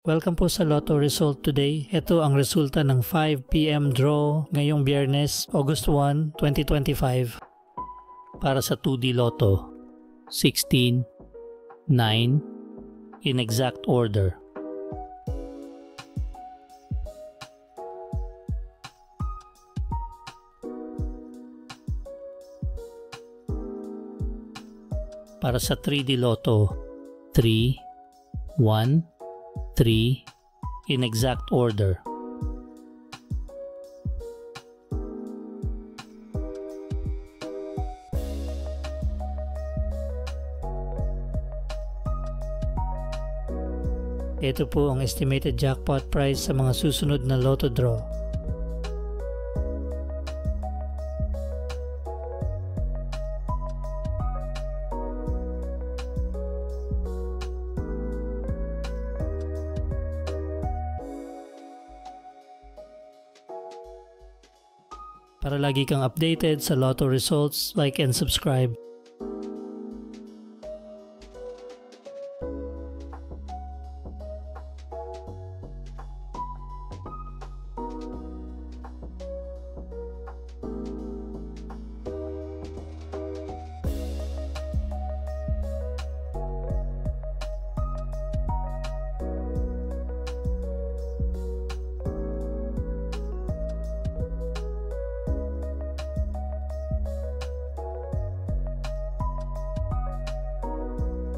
Welcome po sa Lotto Result Today. Ito ang resulta ng 5 PM draw ngayong Biyernes, August 1, 2025 para sa 2D Lotto. 16, 9, in exact order. Para sa 3D Lotto, 3, 1, 3 in exact order. Ito po ang estimated jackpot price sa mga susunod na Lotto draw. Para lagi kang updated sa Lotto results, like and subscribe.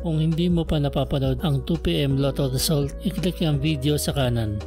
Kung hindi mo pa napapanood ang 2 PM Lotto Result, i-click ang video sa kanan.